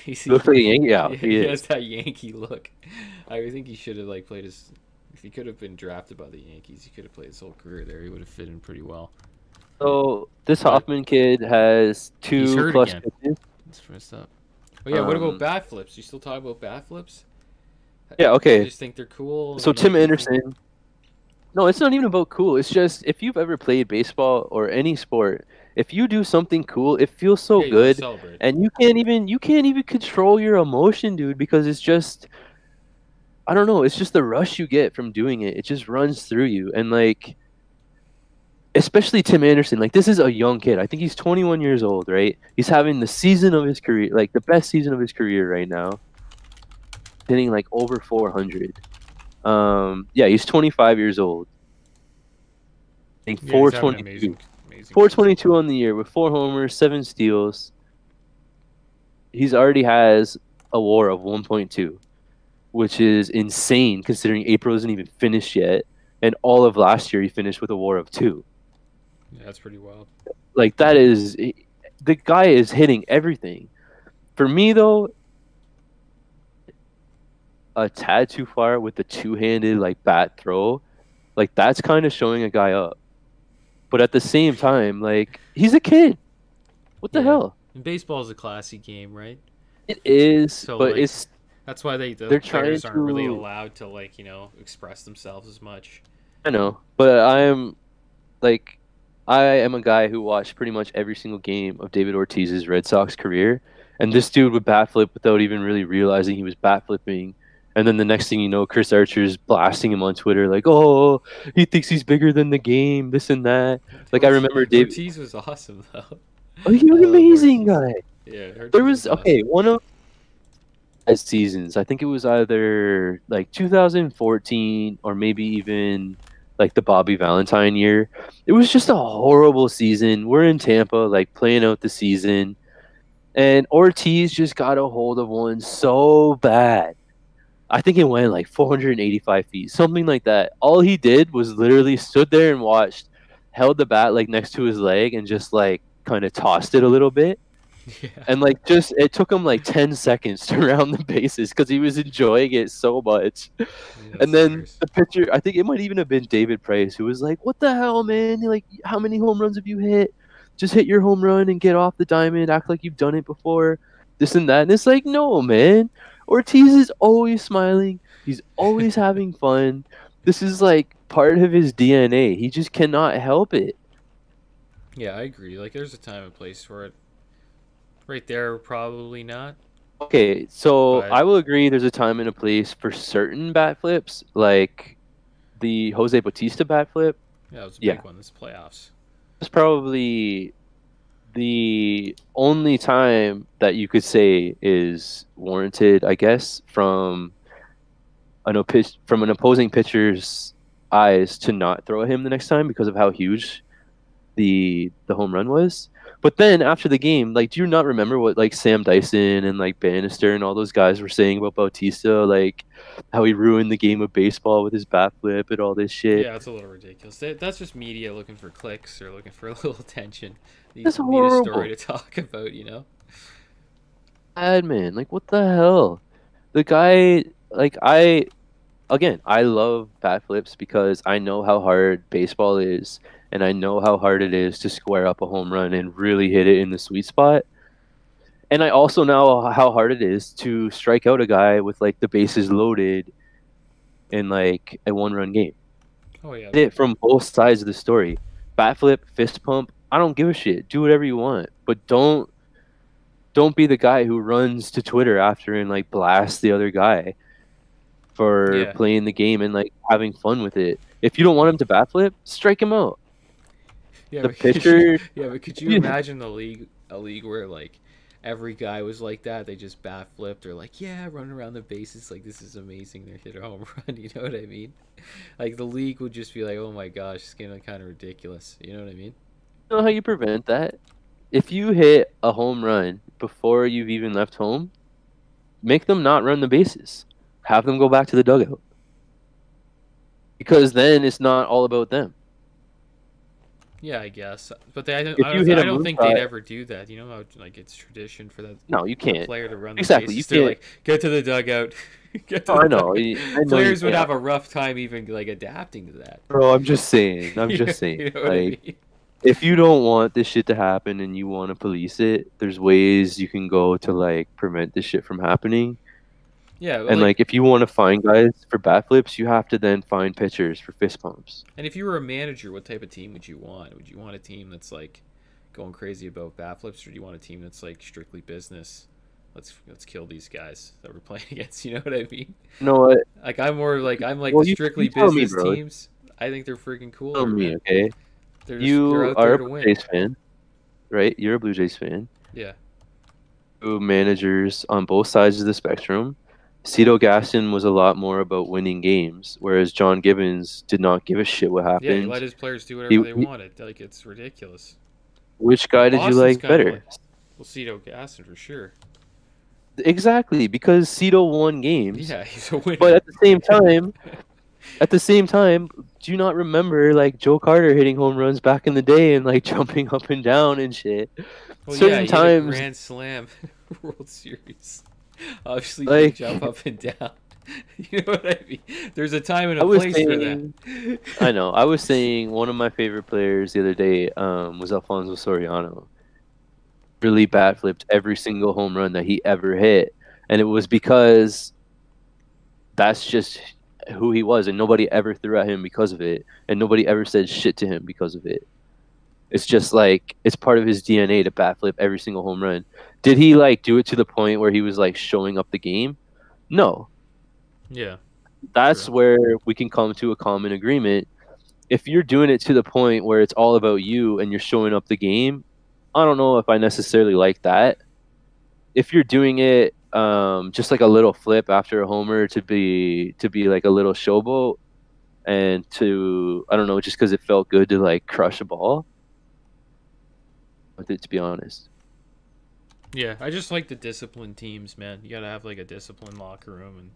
He looks like a Yankee. Yeah, he has that Yankee look. I think he should have like played his. If he could have been drafted by the Yankees, he could have played his whole career there. He would have fit in pretty well. So this Hoffman kid has 2 plus pitches. That's messed up. Oh yeah, what about bat flips? You still talk about bat flips? Yeah, okay. I just think they're cool. So Tim Anderson. No, it's not even about cool. It's just, if you've ever played baseball or any sport, if you do something cool, it feels so good, and you can't even control your emotion, dude, because it's just, I don't know, it's just the rush you get from doing it. It just runs through you, and like, especially Tim Anderson, like, this is a young kid. I think he's 21 years old, right? He's having the season of his career, like the best season of his career right now. Hitting like over 400. Yeah, he's 25 years old. I think 422. 422 on the year with 4 homers, 7 steals. He's already has a WAR of 1.2, which is insane considering April isn't even finished yet, and all of last year he finished with a WAR of 2. Yeah, that's pretty wild. Like, that is, the guy is hitting everything. For me though, a tad too far with the two-handed like bat throw, like that's kind of showing a guy up. But at the same time, like, he's a kid. What the hell? And baseball is a classy game, right? It is, so, but like, it's that's why the players aren't really allowed to, like, you know, express themselves as much. I know, but I am a guy who watched pretty much every single game of David Ortiz's Red Sox career, and this dude would bat flip without even really realizing he was bat flipping. And then the next thing you know, Chris Archer's blasting him on Twitter like, "Oh, he thinks he's bigger than the game, this and that." Like, I remember David Ortiz was awesome though. Oh, he was an amazing guy. Yeah, there was one of his seasons. I think it was either like 2014 or maybe even like the Bobby Valentine year. It was just a horrible season. We're in Tampa, like, playing out the season, and Ortiz just got a hold of one so bad. I think it went like 485 feet, something like that. All he did was literally stood there and watched held the bat like next to his leg and just like kind of tossed it a little bit. Yeah. And like just it took him like 10 seconds to round the bases because he was enjoying it so much. Yeah, that's And then hilarious. the pitcher, I think it might even have been David Price, who was like, "What the hell, man? Like, how many home runs have you hit? Just hit your home run and get off the diamond. Act like you've done it before. This and that." And it's like, no, man. Ortiz is always smiling. He's always having fun. This is like part of his DNA. He just cannot help it. Yeah, I agree. Like, there's a time and place for it. Right there, probably not. Okay, so But I will agree there's a time and a place for certain bat flips, like the Jose Bautista bat flip. yeah, it was a Yeah. big one. This playoffs. It's probably the only time that you could say is warranted, I guess, from an opposing pitcher's eyes to not throw at him the next time because of how huge the home run was. But then after the game, like, do you not remember what like Sam Dyson and like Bannister and all those guys were saying about Bautista, like how he ruined the game of baseball with his bat flip and all this shit? Yeah, it's a little ridiculous. That's just media looking for clicks or looking for a little attention. Need That's a horrible. story to talk about, you know? Bad man, like what the hell? The guy, like I love bat flips because I know how hard baseball is, and I know how hard it is to square up a home run and really hit it in the sweet spot. And I also know how hard it is to strike out a guy with like the bases loaded in like a 1-run game. Oh yeah. It from both sides of the story. Bat flip, fist pump, I don't give a shit. Do whatever you want, but don't be the guy who runs to Twitter after and like blasts the other guy for Yeah. playing the game and like having fun with it. If you don't want him to bat flip, strike him out. Yeah, The but could you, pitcher, yeah, but could you imagine a league where like every guy was like that? They just bat flipped or like, yeah, running around the bases like this is amazing. They hit a home run. You know what I mean? Like the league would just be like, oh my gosh, it's getting kind of ridiculous. You know what I mean? you know how you prevent that? If you hit a home run before you've even left home, make them not run the bases. Have them go back to the dugout. Because then it's not all about them. Yeah, I guess. But they, I don't, If I you don't, hit I a don't think moonshot- they'd ever do that. You know how like it's tradition for that No, you can't. player to run the Exactly, bases. you They're can't. like, get to the dugout. Get to Oh, the I know. dugout. I know Players you would can't. have a rough time even like adapting to that. Bro, I'm just saying. I'm You just saying. know what I Like, mean? if you don't want this shit to happen and you want to police it, there's ways you can go to like prevent this shit from happening. Yeah, And like if you want to find guys for bat flips, you have to then find pitchers for fist pumps. and if you were a manager, what type of team would you want? Would you want a team that's like going crazy about bat flips, or do you want a team that's like strictly business? Let's kill these guys that we're playing against. You know what I mean? You know what? Like I'm like Well, the you strictly tell me, business bro. teams. I think they're freaking cool. Tell me, okay? They're You out are there a to Blue win. Jays fan, right? You're a Blue Jays fan. Yeah. Who managers on both sides of the spectrum. Cito Gaston was a lot more about winning games, whereas John Gibbons did not give a shit what happened. Yeah, he let his players do whatever they wanted. Like it's ridiculous. Which guy did you Boston's like kinda better? like- Well, Cito Gaston for sure. Exactly, because Cito won games. Yeah, he's a winner. But at the same time, do you not remember like Joe Carter hitting home runs back in the day and like jumping up and down and shit? Well, Certain yeah, he times, had a Grand Slam World Series. Obviously, you like jump up and down. You know what I mean? There's a time and I a was place for saying, that. I know. I was saying one of my favorite players the other day was Alfonso Soriano. Really bat flipped every single home run that he ever hit, and it was because that's just who he was, and nobody ever threw at him because of it, and nobody ever said shit to him because of it. It's just like it's part of his DNA to bat flip every single home run. Did he like do it to the point where he was like showing up the game? No. Yeah. That's True. where we can come to a common agreement. If you're doing it to the point where it's all about you and you're showing up the game, I don't know if I necessarily like that. If you're doing it just like a little flip after a homer to be like a little showboat and to I don't know, just because it felt good to like crush a ball with it, to be honest. Yeah, I just like the disciplined teams, man. You gotta have like a disciplined locker room,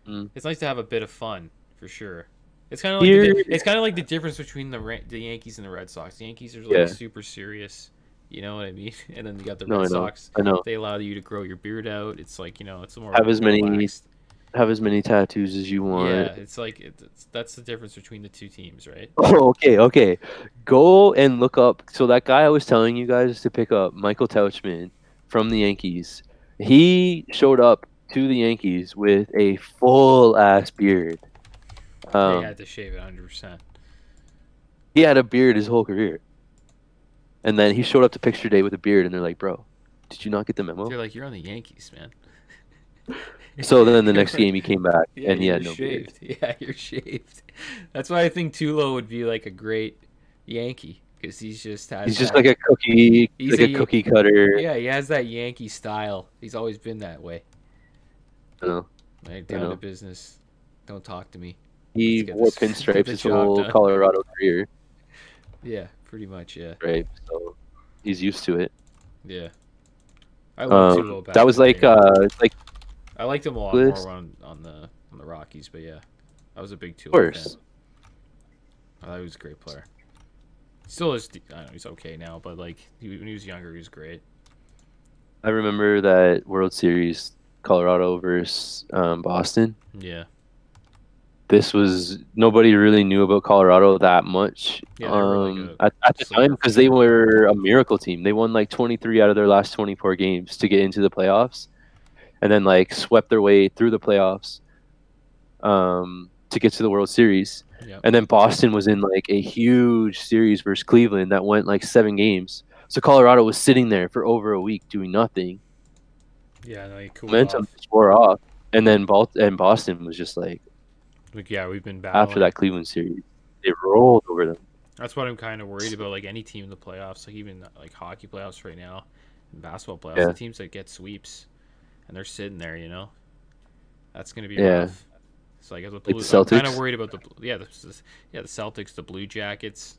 and it's nice to have a bit of fun for sure. It's kind of like Here, it's kind of like the difference between the Yankees and the Red Sox. The Yankees are like yeah. super serious, you know what I mean? And then you got the No, Red I know. Sox. I know. They allow you to grow your beard out. It's like, you know, it's more Have as more many relaxed. have as many tattoos as you Yeah, want. it's like that's the difference between the two teams, right? Oh, okay, okay. Go and look up. So that guy I was telling you guys to pick up, Michael Tauchman from the Yankees, he showed up to the Yankees with a full ass beard. They had Um, to shave it 100%. he had a beard his whole career, and then he showed up to picture day with a beard, and they're like, "Bro, did you not get the memo?" They're like, you're on the Yankees, man. So then the next game he came back, Yeah, and he you're had no beard. shaved. Yeah, you're shaved. That's why I think Tulo would be like a great Yankee because he's just has He's just that. He's like a cookie cutter. yeah, he has that Yankee style. He's always been that way. You know, Like, you down to know. business. Don't talk to me. Let's He get wore this get pinstripes the his job whole done. Colorado career, Yeah, pretty much. Yeah, right? So he's used to it. yeah. I love Tulo back That in was the day, man. like I liked him a lot list, more on the Rockies, but yeah, I was a big of Tulo fan. course. I thought he was a great player. Still is. I don't know, he's okay now, but like when he was younger, he was great. I remember that World Series, Colorado versus Boston. Yeah, This was nobody really knew about Colorado that much yeah, they were really good. at the Sleeper time for because they sure. were a miracle team. They won like 23 out of their last 24 games to get into the playoffs, and then like swept their way through the playoffs to get to the World Series. Yep. And then Boston was in like a huge series versus Cleveland that went like 7 games. So Colorado was sitting there for over a week doing nothing. Yeah, no, he cooled Momentum off. just wore off, and then Boston was just like Like, yeah, we've been after battling. that Cleveland series, they rolled over them. That's what I'm kind of worried about. Like any team in the playoffs, like even like hockey playoffs right now, and basketball playoffs, Yeah. the teams that get sweeps, and they're sitting there, you know, that's gonna be Yeah. rough. It's like as a Like the Blue, I'm kind of Celtics. worried about the the Celtics, the Blue Jackets.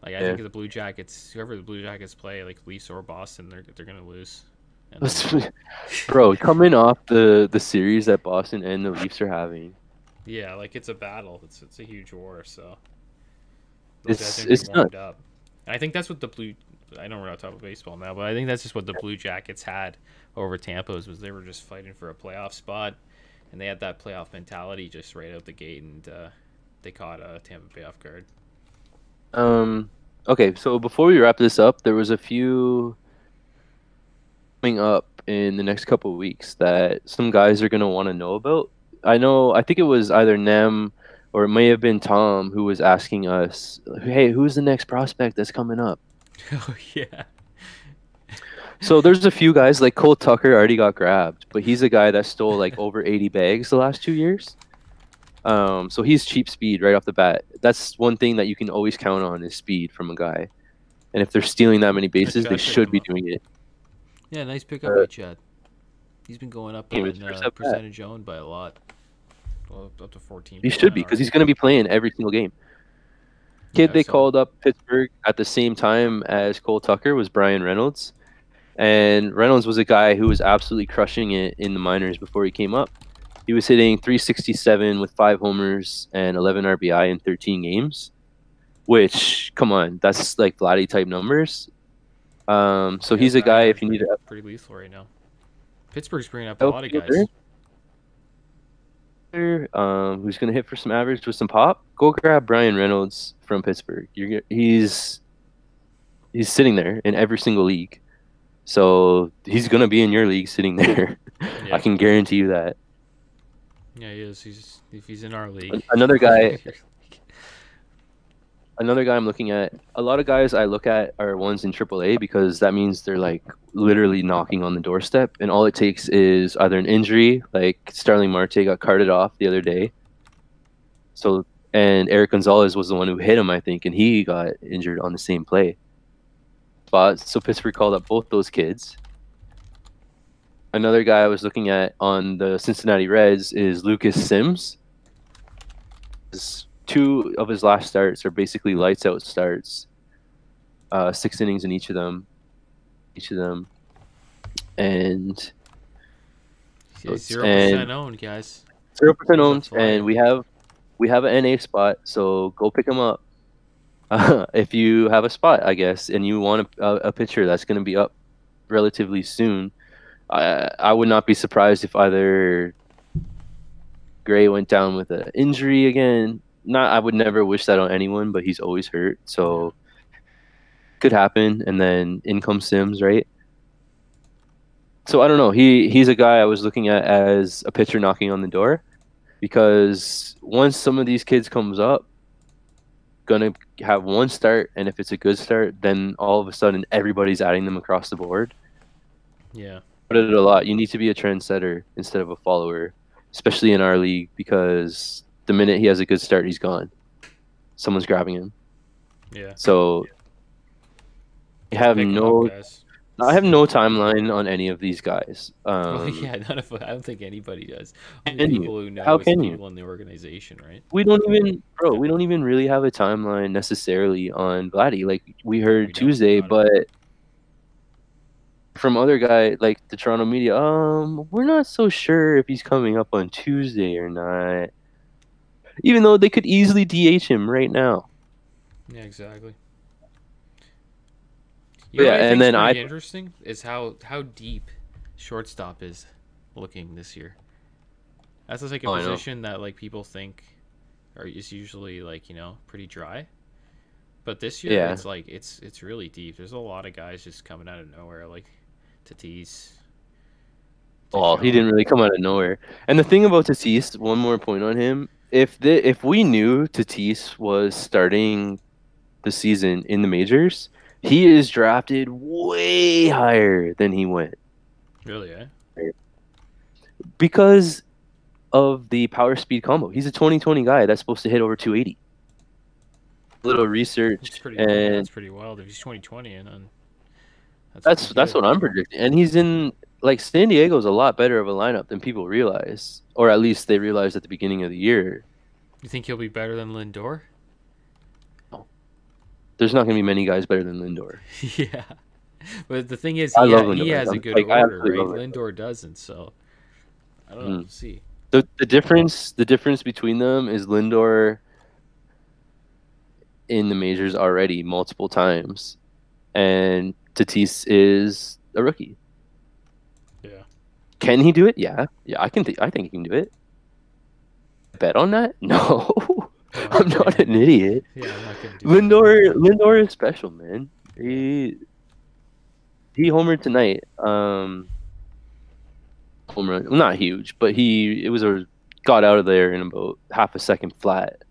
Like I Yeah. think the Blue Jackets, whoever the Blue Jackets play, like Leafs or Boston, they're gonna lose. And then, Bro, coming off the series that Boston and the Leafs are having, yeah, like it's a battle. It's a huge war. So those guys are gonna it's be not. warmed up. And I think that's what the Blue. I know we're not talking about baseball now, but I think that's just what the Blue Jackets had over Tampa's was they were just fighting for a playoff spot, and they had that playoff mentality just right out the gate, and they caught Tampa Bay off guard. Okay, so before we wrap this up, there was a few coming up in the next couple of weeks that some guys are gonna want to know about. I think it was either Nem or it may have been Tom who was asking us, "Hey, who's the next prospect that's coming up?" Oh yeah. So there's a few guys like Cole Tucker already got grabbed, but he's a guy that stole like over 80 bags the last 2 years. So he's cheap speed right off the bat. That's one thing that you can always count on is speed from a guy. And if they're stealing that many bases, they should be doing it. Yeah, nice pickup by Chad. He's been going up Game in is first at bat. percentage owned by a lot. Well, up to 14. He should be because he's going to be playing every single game. Kid Yeah, they so- called up Pittsburgh at the same time as Cole Tucker was Brian Reynolds. And Reynolds was a guy who was absolutely crushing it in the minors before he came up. He was hitting 367 with 5 homers and 11 RBI in 13 games, which, come on, that's like Vladdy type numbers. So Yeah, he's a Vladdy guy, is if you need to pretty lethal right now. Pittsburgh's bringing up a lot of guys. Who's going to hit for some average with some pop, go grab Brian Reynolds from Pittsburgh. He's sitting there in every single league. So he's going to be in your league sitting there. Yeah. I can guarantee you that. Yeah, he is. If he's in our league. Another guy I'm looking at, a lot of guys I look at are ones in AAA because that means they're like literally knocking on the doorstep, and all it takes is either an injury, like Starling Marte got carted off the other day. So, and Eric Gonzalez was the one who hit him, I think, and he got injured on the same play. But so Pittsburgh called up both those kids. Another guy I was looking at on the Cincinnati Reds is Lucas Sims. 2 of his last starts are basically lights out starts. 6 innings in each of them. And 0% owned, guys. 0% owned, flyer. and we have we have an NA spot, so go pick him up. If you have a spot, I guess, and you want a pitcher that's going to be up relatively soon, I would not be surprised if either Gray went down with an injury again. Not, I would never wish that on anyone, but he's always hurt, so could happen. And then in comes Sims, right? So I don't know. He's a guy I was looking at as a pitcher knocking on the door, because once some of these kids comes up, gonna have one start, and if it's a good start, then all of a sudden everybody's adding them across the board. Yeah. But it a lot. You need to be a trendsetter instead of a follower, especially in our league, because the minute he has a good start, he's gone. Someone's grabbing him. Yeah. So I have Pick 'em no. up, guys. I have no timeline on any of these guys. Well, yeah, I don't think anybody does. Can Only you? people who know How is can you? people in the organization, right? We don't even, bro. We don't even really have a timeline necessarily on Vladdy. Like we heard We don't, Tuesday, not at but from other guy like the Toronto media, we're not so sure if he's coming up on Tuesday or not. Even though they could easily DH him right now. Yeah, exactly. Yeah, You know what I and think's then pretty I- interesting is how deep shortstop is looking this year. That's just like a Oh, I know. position that like people think is usually like, you know, pretty dry. But this year Yeah. it's like it's really deep. There's a lot of guys just coming out of nowhere, like Tatis. Well, he Deshaun. didn't really come out of nowhere. And the thing about Tatis, one more point on him: if we knew Tatis was starting the season in the majors, he is drafted way higher than he went Really, eh? because of the power speed combo. He's a 2020 guy that's supposed to hit over 280. Little research, It's pretty and that's pretty wild. If he's 2020 and then that's pretty good. what I'm predicting. And he's in, like, San Diego's a lot better of a lineup than people realize, or at least they realized at the beginning of the year. You think he'll be better than Lindor? There's not going to be many guys better than Lindor. Yeah. But the thing is, I love he Lindor. has a I'm- good like, I order, absolutely right? love Lindor. Lindor doesn't, so I don't know. We'll see. The difference between them is Lindor in the majors already multiple times, and Tatis is a rookie. Yeah. Can he do it? Yeah, I think he can do it. Bet on that? No, I'm not an idiot. Yeah, I'm not gonna do that. Lindor is special, man. He homered tonight. Home run, well, not huge, but got out of there in about half a second flat.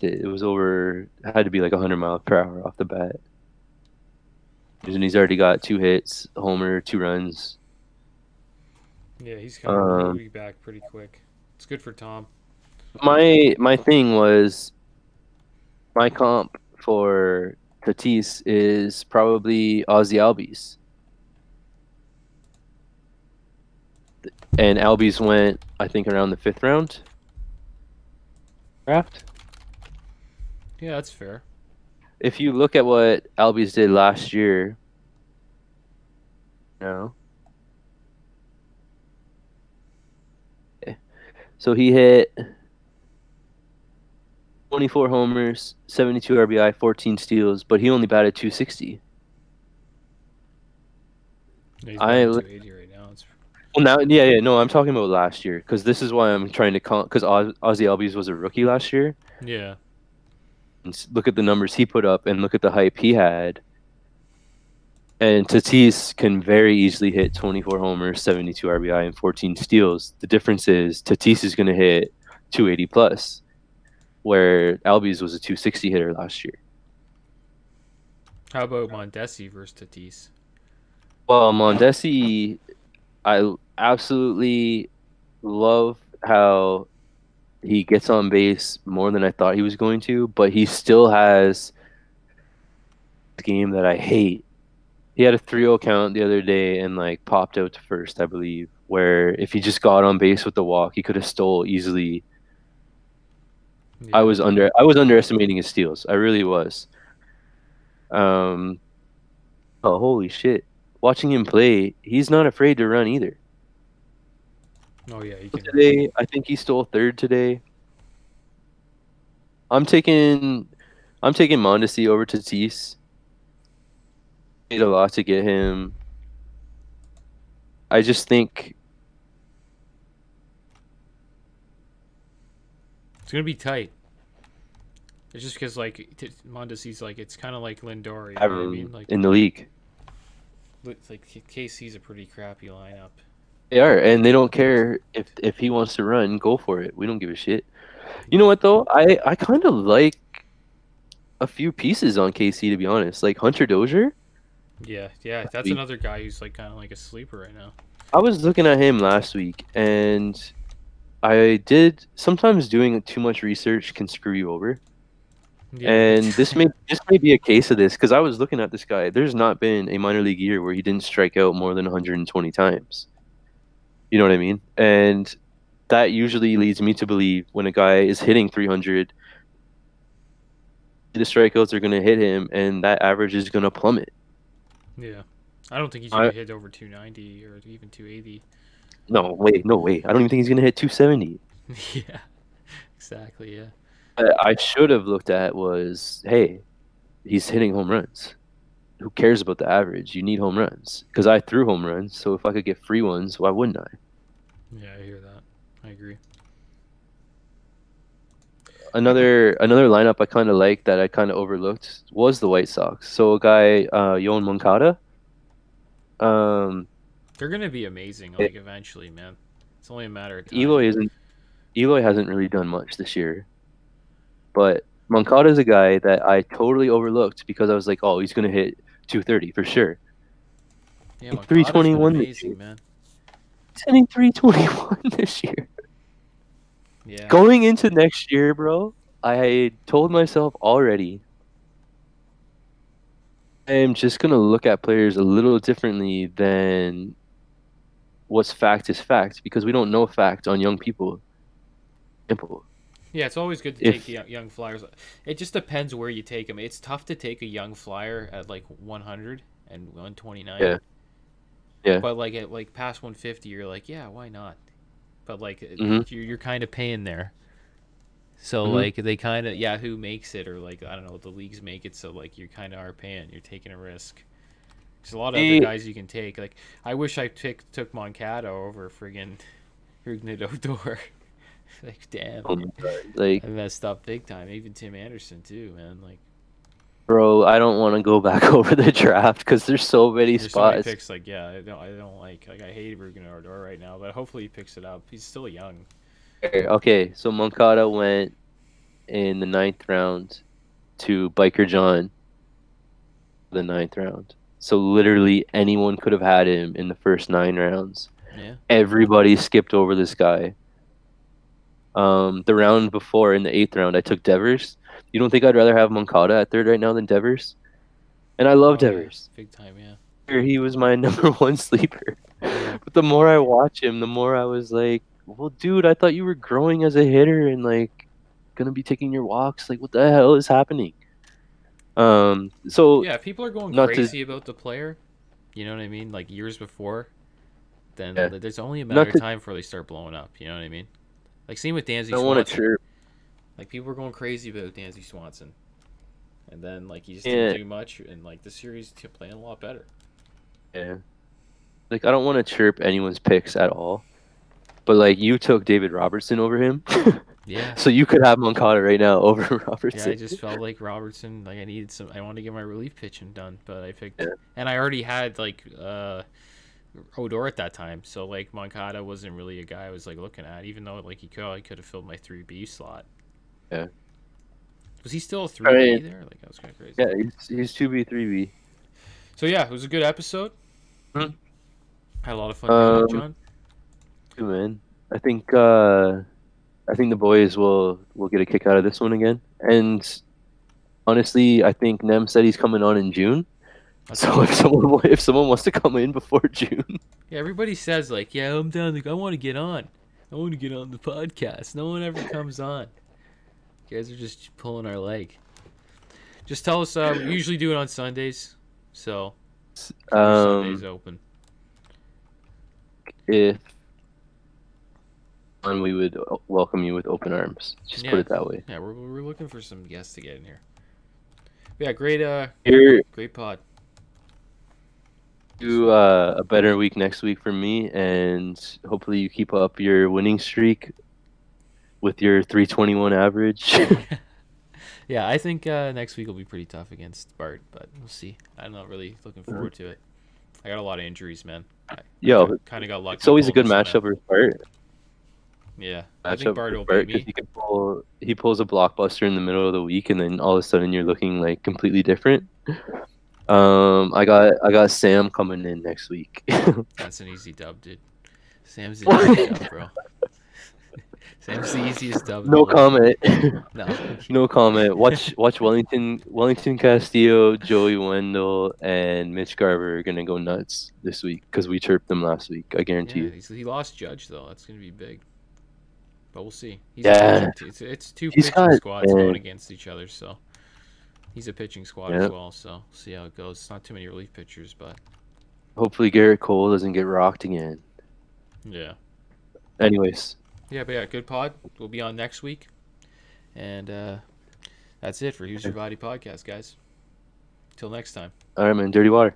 It was over. It had to be like 100 miles per hour off the bat. And he's already got 2 hits, a homer, 2 runs. Yeah, he's coming he'll be back pretty quick. It's good for Tom. My thing was, my comp for Tatis is probably Ozzy Albies. And Albies went, I think, around the 5th round draft. Yeah, that's fair. If you look at what Albies did last year, no. So he hit 24 homers, 72 RBI, 14 steals, but he only batted 260. Yeah, he's I batting look- 280 right now. It's, Well, now, yeah, no, I'm talking about last year, because this is why I'm trying to count, because Ozzy Albies was a rookie last year. yeah. And look at the numbers he put up, and look at the hype he had. And Tatis can very easily hit 24 homers, 72 RBI, and 14 steals. The difference is Tatis is going to hit 280 plus, where Albies was a 260 hitter last year. How about Mondesi versus Tatis? Well, Mondesi, I absolutely love how he gets on base more than I thought he was going to, but he still has a game that I hate. He had a 3-0 count the other day and like popped out to first, I believe, where if he just got on base with the walk, he could have stole easily. Yeah. I was underestimating his steals. I really was. Oh, holy shit. Watching him play, he's not afraid to run either. Oh yeah, he can. Today, I think he stole 3rd today. I'm taking Mondesi over Tatis. Paid a lot to get him. I just think It's gonna be tight. It's just because like Mondesi's like it's kind of like Lindor. You know what I mean? Like in the league. it's like KC's a pretty crappy lineup. They are, and they don't care if he wants to run, go for it. We don't give a shit. You know what though? I kind of like a few pieces on KC, to be honest. Like Hunter Dozier. Yeah, that's another guy who's like kind of like a sleeper right now. I was looking at him last week, and I did sometimes doing too much research can screw you over. Yeah. And this may be a case of this because I was looking at this guy. There's not been a minor league year where he didn't strike out more than 120 times. You know what I mean? And that usually leads me to believe when a guy is hitting 300, the strikeouts are going to hit him, and that average is going to plummet. Yeah, I don't think he's gonna hit over 290 or even 280. No way. I don't even think he's going to hit 270. Yeah, exactly. Yeah. I should have looked at was, hey, he's hitting home runs. Who cares about the average? You need home runs because I threw home runs. So if I could get free ones, why wouldn't I? Yeah, I hear that. I agree. Another lineup I kind of like that I kind of overlooked was the White Sox. So a guy, Yoan Moncada. They're gonna be amazing. Like eventually, man. It's only a matter of time. Eloy hasn't really done much this year, but Moncada is a guy that I totally overlooked because I was like, oh, he's gonna hit 230 for sure. Yeah, 321 this year, man. He's hitting 321 this year. Yeah. Going into next year, bro, I told myself already I am just going to look at players a little differently than what's fact is fact because we don't know fact on young people. Simple. Yeah, it's always good to take young flyers. It just depends where you take them. It's tough to take a young flyer at like 100 and 129. Yeah. Yeah. But like at like past 150, you're like, yeah, why not? But like you're kind of paying there. So like they kind of who makes it or like I don't know the leagues make it so like you kind of are paying. You're taking a risk. There's a lot of other guys you can take. Like I wish I took Moncada over friggin' Odor. Like damn, like I messed up big time. Even Tim Anderson too, man. Like, bro, I don't want to go back over the draft because there's so many spots. So many picks. Like I don't like I hate Odor right now, but hopefully he picks it up. He's still young. Okay, so Moncada went in the 9th round to Biker John. The 9th round. So literally anyone could have had him in the first 9 rounds. Yeah. Everybody skipped over this guy. The round before in the 8th round, I took Devers. You don't think I'd rather have Moncada at 3rd right now than Devers? And I love Devers. Yeah. Big time, yeah. He was my number 1 sleeper. But the more I watch him, the more I was like, well, dude, I thought you were growing as a hitter and like gonna be taking your walks. Like, what the hell is happening? So yeah, people are going crazy about the player. You know what I mean? Like years before, then there's only a matter of time before they start blowing up. You know what I mean? Like same with Dansby Swanson. I don't want to chirp. Like people were going crazy about Dansby Swanson, and then like he just didn't do much, and like the series playing a lot better. Yeah. Like I don't want to chirp anyone's picks at all. But like you took David Robertson over him, yeah. So you could have Moncada right now over Robertson. Yeah, I just felt like Robertson. Like I needed some. I wanted to get my relief pitching done, but I picked, and I already had like Odor at that time. So like Moncada wasn't really a guy I was like looking at, even though like I could have filled my 3B slot. Yeah. Was he still a 3B there? Like that was kind of crazy. Yeah, he's 2B, 3B. So yeah, it was a good episode. Had a lot of fun doing it, John. Man, I think the boys will get a kick out of this one again. And honestly, I think Nem said he's coming on in June. So if someone wants to come in before June, yeah, everybody says like, yeah, I'm down. Like, I want to get on. I want to get on the podcast. No one ever comes on. You guys are just pulling our leg. Just tell us. We usually do it on Sundays, so Sundays open. If on, we would welcome you with open arms. Just put it that way. Yeah, we're looking for some guests to get in here. But yeah, great great pod. Do a better week next week for me, and hopefully you keep up your winning streak with your 321 average. Yeah, I think next week will be pretty tough against Bart, but we'll see. I'm not really looking forward to it. I got a lot of injuries, man. I kind of got lucky. It's always a good matchup with Bart. Yeah, I think Bart will beat me. He pulls a blockbuster in the middle of the week, and then all of a sudden you're looking like completely different. I got Sam coming in next week. That's an easy dub, dude. Sam's an easy dub, bro. Sam's the easiest dub. No comment. No. No comment. Watch Wellington Castillo, Joey Wendell, and Mitch Garver are gonna go nuts this week because we chirped them last week. I guarantee you. He lost Judge though. That's gonna be big. But we'll see. It's two pitching squads going against each other, so he's a pitching squad as well. So we'll see how it goes. It's not too many relief pitchers, but hopefully Garrett Cole doesn't get rocked again. Yeah. Anyways. Yeah, but yeah, good pod. We'll be on next week. And that's it for Who's Your Body podcast, guys. Till next time. All right, man. Dirty water.